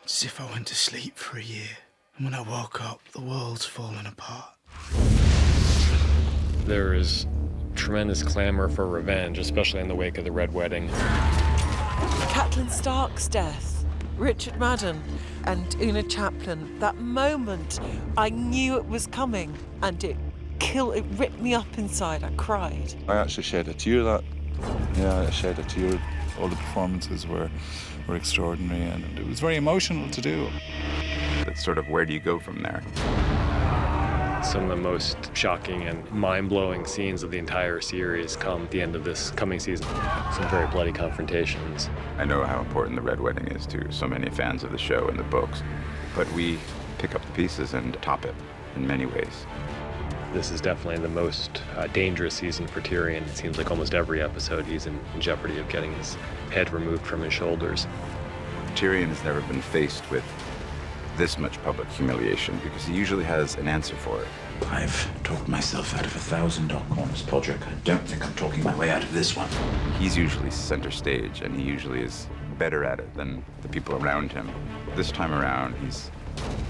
It's as if I went to sleep for a year, and when I woke up, the world's fallen apart. There is tremendous clamor for revenge, especially in the wake of the Red Wedding. Catelyn Stark's death, Richard Madden and Una Chaplin. That moment, I knew it was coming, and it ripped me up inside. I cried. I actually shed a tear that. Yeah, I shed a tear. All the performances were extraordinary, and it was very emotional to do. It's sort of, where do you go from there? Some of the most shocking and mind-blowing scenes of the entire series come at the end of this coming season. Some very bloody confrontations. I know how important the Red Wedding is to so many fans of the show and the books, but we pick up the pieces and top it in many ways. This is definitely the most dangerous season for Tyrion. It seems like almost every episode he's in jeopardy of getting his head removed from his shoulders. Tyrion has never been faced with this much public humiliation because he usually has an answer for it. I've talked myself out of 1,000 dark corners, Podrick. I don't think I'm talking my way out of this one. He's usually center stage, and he usually is better at it than the people around him. This time around, he's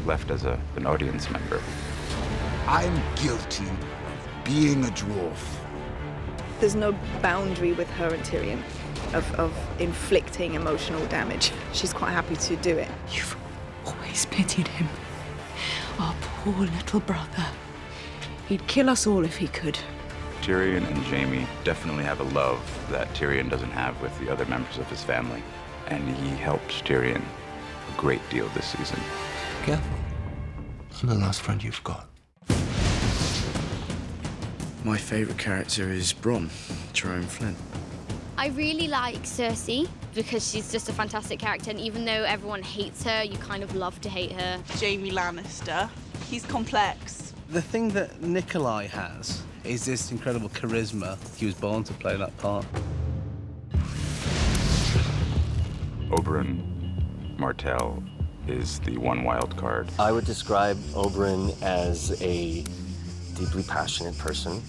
left as an audience member. I'm guilty of being a dwarf. There's no boundary with her and Tyrion of inflicting emotional damage. She's quite happy to do it. You've always pitied him. Our poor little brother. He'd kill us all if he could. Tyrion and Jaime definitely have a love that Tyrion doesn't have with the other members of his family, and he helped Tyrion a great deal this season. Careful. I'm the last friend you've got. My favourite character is Bronn, Jerome Flynn. I really like Cersei because she's just a fantastic character, and even though everyone hates her, you kind of love to hate her. Jaime Lannister. He's complex. The thing that Nikolai has is this incredible charisma. He was born to play that part. Oberyn Martell is the one wild card. I would describe Oberyn as a deeply passionate person.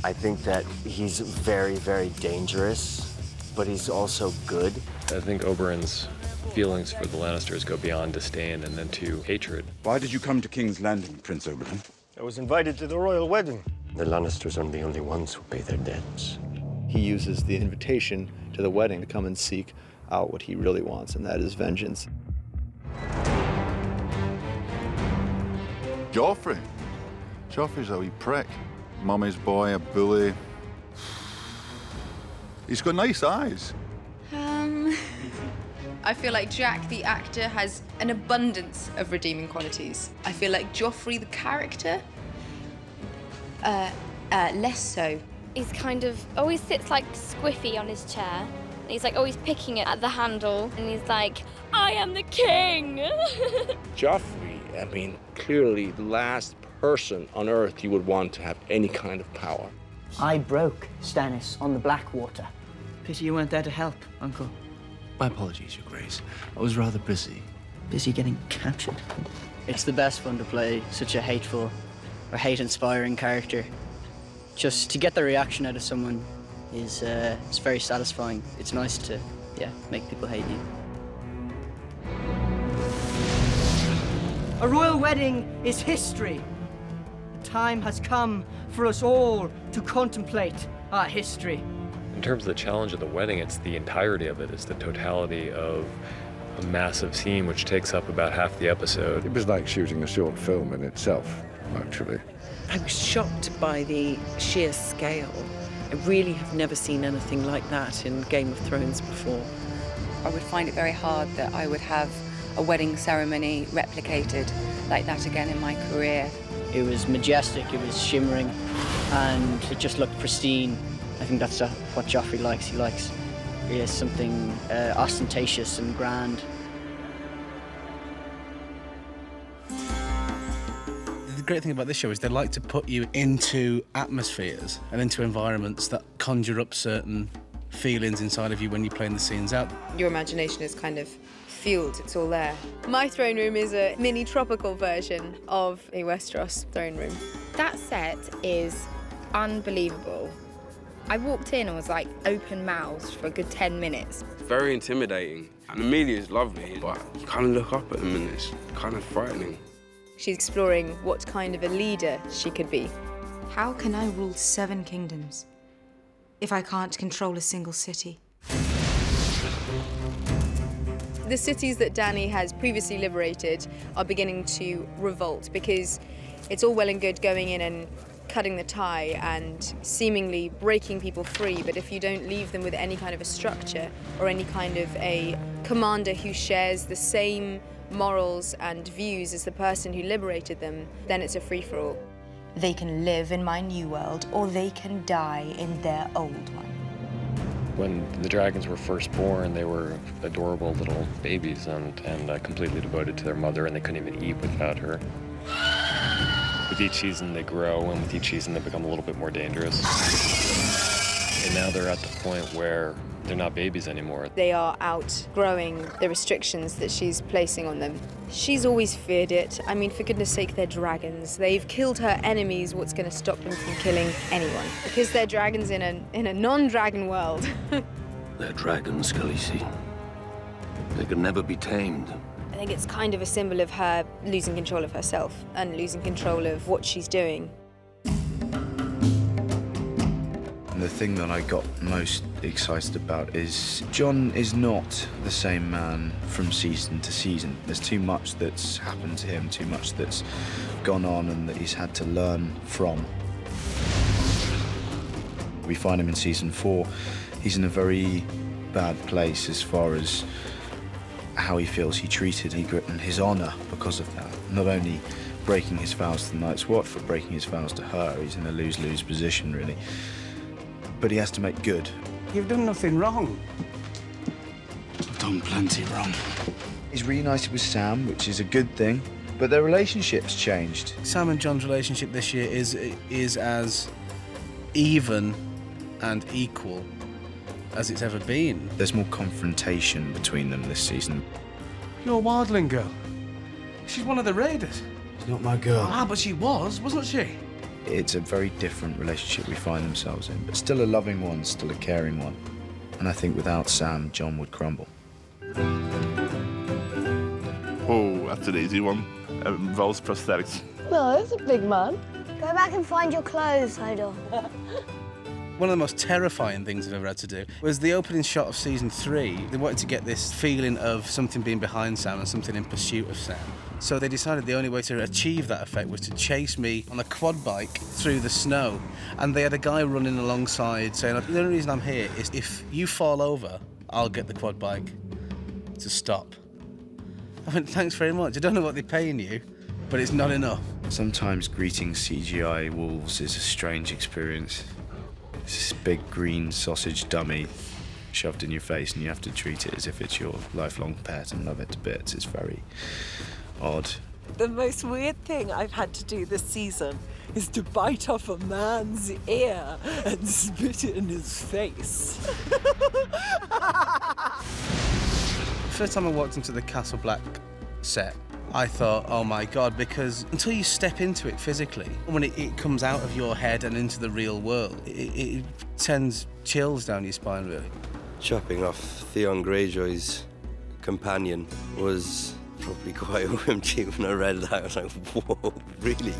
I think that he's very, very dangerous, but he's also good. I think Oberyn's feelings for the Lannisters go beyond disdain and then to hatred. Why did you come to King's Landing, Prince Oberyn? I was invited to the royal wedding. The Lannisters aren't the only ones who pay their debts. He uses the invitation to the wedding to come and seek out what he really wants, and that is vengeance. Joffrey. Joffrey's a wee prick. Mummy's boy, a bully. He's got nice eyes. I feel like Jack, the actor, has an abundance of redeeming qualities. I feel like Joffrey, the character, less so. He's kind of always sits like squiffy on his chair. And he's like always picking it at the handle, and he's like, I am the king! Joffrey, I mean, clearly the last person on Earth you would want to have any kind of power. I broke Stannis on the Blackwater. Pity you weren't there to help, Uncle. My apologies, Your Grace. I was rather busy. Busy getting captured. It's the best fun to play such a hateful or hate-inspiring character. Just to get the reaction out of someone is it's very satisfying. It's nice to, make people hate you. A royal wedding is history. The time has come for us all to contemplate our history. In terms of the challenge of the wedding, it's the entirety of it. It's the totality of a massive scene which takes up about half the episode. It was like shooting a short film in itself, actually. I was shocked by the sheer scale. I really have never seen anything like that in Game of Thrones before. I would find it very hard that I would have a wedding ceremony replicated like that again in my career. It was majestic, it was shimmering, and it just looked pristine. I think that's what Joffrey likes. He likes something ostentatious and grand. The great thing about this show is they like to put you into atmospheres and into environments that conjure up certain feelings inside of you when you're playing the scenes out. Your imagination is kind of fueled, it's all there. My throne room is a mini tropical version of a Westeros throne room. That set is unbelievable. I walked in and was like open-mouthed for a good 10 minutes. very intimidating. And Amelia's lovely, but you kind of look up at them and it's kind of frightening. She's exploring what kind of a leader she could be. How can I rule 7 kingdoms if I can't control a single city? The cities that Dany has previously liberated are beginning to revolt because it's all well and good going in and cutting the tie and seemingly breaking people free, but if you don't leave them with any kind of a structure or any kind of a commander who shares the same morals and views as the person who liberated them, then it's a free-for-all. They can live in my new world, or they can die in their old one. When the dragons were first born, they were adorable little babies and completely devoted to their mother, and they couldn't even eat without her. With each season, they grow, and with each season, they become a little bit more dangerous. And now they're at the point where they're not babies anymore. They are outgrowing the restrictions that she's placing on them. She's always feared it. I mean, for goodness sake, they're dragons. They've killed her enemies. What's going to stop them from killing anyone? Because they're dragons in a non-dragon world. They're dragons, Khaleesi. They can never be tamed. I think it's kind of a symbol of her losing control of herself and losing control of what she's doing. And the thing that I got most excited about is Jon is not the same man from season to season. There's too much that's happened to him, too much that's gone on and that he's had to learn from. We find him in season 4. He's in a very bad place as far as how he feels he treated Ygritte and his honour because of that. Not only breaking his vows to the Night's Watch, but breaking his vows to her. He's in a lose-lose position, really. But he has to make good. You've done nothing wrong. I've done plenty wrong. He's reunited with Sam, which is a good thing, but their relationship's changed. Sam and Jon's relationship this year is as even and equal as it's ever been. There's more confrontation between them this season. You're a wildling girl. She's one of the raiders. She's not my girl. Ah, but she was, wasn't she? It's a very different relationship we find themselves in, but still a loving one, still a caring one. And I think without Sam, Jon would crumble. Oh, that's an easy one. It involves prosthetics. No, that's a big man. Go back and find your clothes, Hodor. One of the most terrifying things I've ever had to do was the opening shot of season 3. They wanted to get this feeling of something being behind Sam and something in pursuit of Sam. So they decided the only way to achieve that effect was to chase me on a quad bike through the snow. And they had a guy running alongside saying, the only reason I'm here is if you fall over, I'll get the quad bike to stop. I went, thanks very much. I don't know what they're paying you, but it's not enough. Sometimes greeting CGI wolves is a strange experience. It's this big green sausage dummy shoved in your face and you have to treat it as if it's your lifelong pet and love it to bits. It's very odd. The most weird thing I've had to do this season is to bite off a man's ear and spit it in his face. First time I walked into the Castle Black set, I thought, oh my God, because until you step into it physically, when it comes out of your head and into the real world, it sends chills down your spine, really. Chopping off Theon Greyjoy's companion was probably quite OMG when I read that. I was like, whoa, really?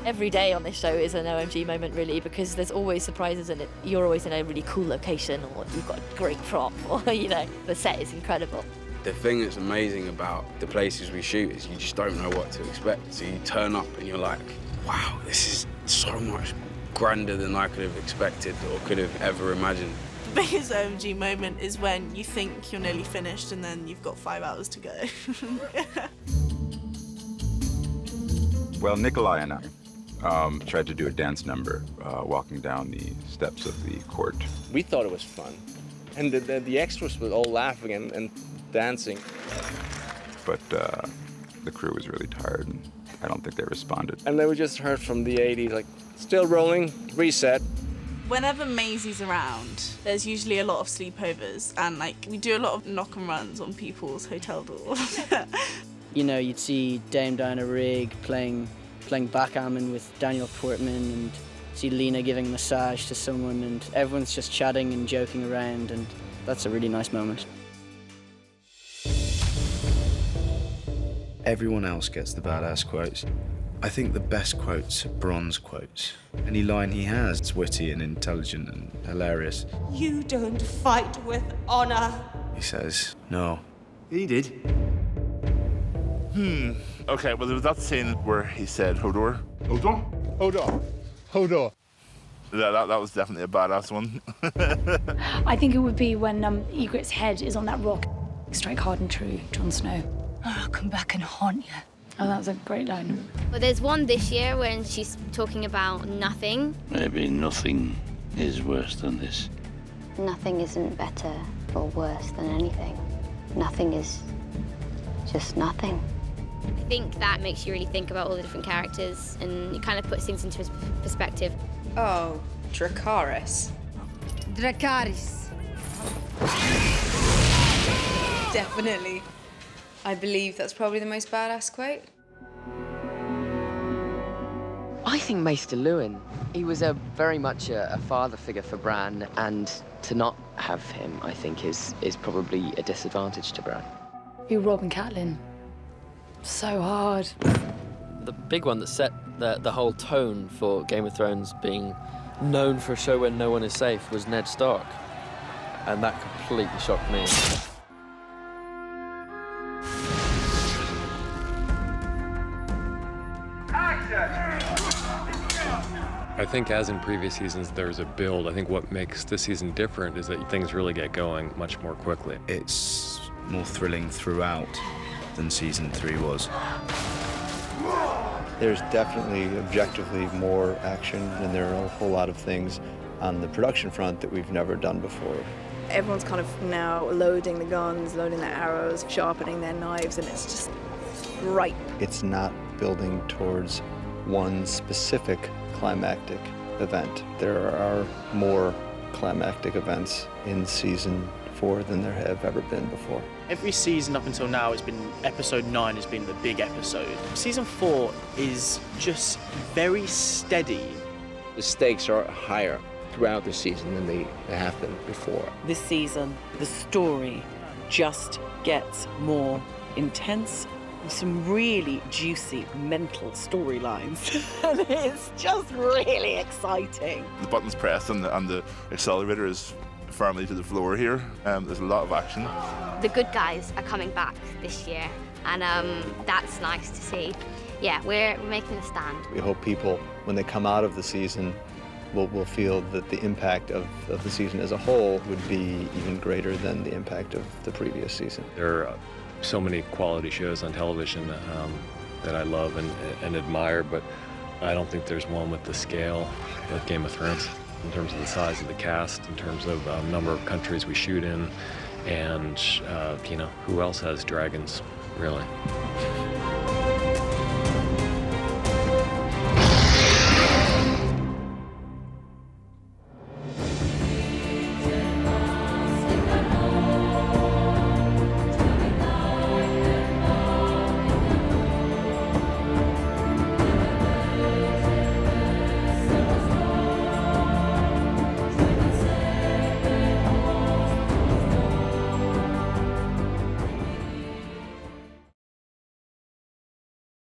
Every day on this show is an OMG moment, really, because there's always surprises in it. You're always in a really cool location, or you've got a great prop, or, you know, the set is incredible. The thing that's amazing about the places we shoot is you just don't know what to expect. So you turn up and you're like, wow, this is so much grander than I could have expected or could have ever imagined. The biggest OMG moment is when you think you're nearly finished and then you've got 5 hours to go. Well, Nikolai and I tried to do a dance number walking down the steps of the court. We thought it was fun. And the extras were all laughing and dancing. But the crew was really tired and I don't think they responded. And then we just heard from the 80s, like, still rolling, reset. Whenever Maisie's around, there's usually a lot of sleepovers, and like we do a lot of knock and runs on people's hotel doors. You know, you'd see Dame Diana Rigg playing backgammon with Daniel Portman, and see Lena giving a massage to someone, and everyone's just chatting and joking around, and that's a really nice moment. Everyone else gets the badass quotes. I think the best quotes are Bron's quotes. Any line he has is witty and intelligent and hilarious. You don't fight with honor. He says, no. He did. Okay, well, there was that scene where he said, Hodor. Hodor? Hodor. Hodor. That was definitely a badass one. I think it would be when Ygritte's head is on that rock. Strike hard and true, Jon Snow. I'll come back and haunt you. Oh, that was a great line. Well, there's one this year when she's talking about nothing. Maybe nothing is worse than this. Nothing isn't better or worse than anything. Nothing is just nothing. I think that makes you really think about all the different characters and it kind of puts things into perspective. Oh, Dracarys. Dracarys. Definitely. I believe that's probably the most badass quote. I think Maester Luwin. He was very much a father figure for Bran, and to not have him, I think, is probably a disadvantage to Bran. You Robb and Catelyn. So hard. The big one that set the whole tone for Game of Thrones being known for a show where no one is safe was Ned Stark. And that completely shocked me. I think as in previous seasons, there's a build. I think what makes this season different is that things really get going much more quickly. It's more thrilling throughout than season 3 was. There's definitely objectively more action, and there are a whole lot of things on the production front that we've never done before. Everyone's kind of now loading the guns, loading their arrows, sharpening their knives, and it's just right. It's not building towards one specific climactic event. There are more climactic events in season 4 than there have ever been before. Every season up until now has been, episode 9 has been the big episode. Season 4 is just very steady. The stakes are higher throughout the season than they have been before. This season, the story just gets more intense. Some really juicy mental storylines, and it's just really exciting. The button's pressed and the accelerator is firmly to the floor here. There's a lot of action. The good guys are coming back this year, and that's nice to see. Yeah, we're making a stand. We hope people, when they come out of the season, will feel that the impact of the season as a whole would be even greater than the impact of the previous season. There are so many quality shows on television that I love and admire, but I don't think there's one with the scale of Game of Thrones in terms of the size of the cast, in terms of number of countries we shoot in, and you know, who else has dragons, really?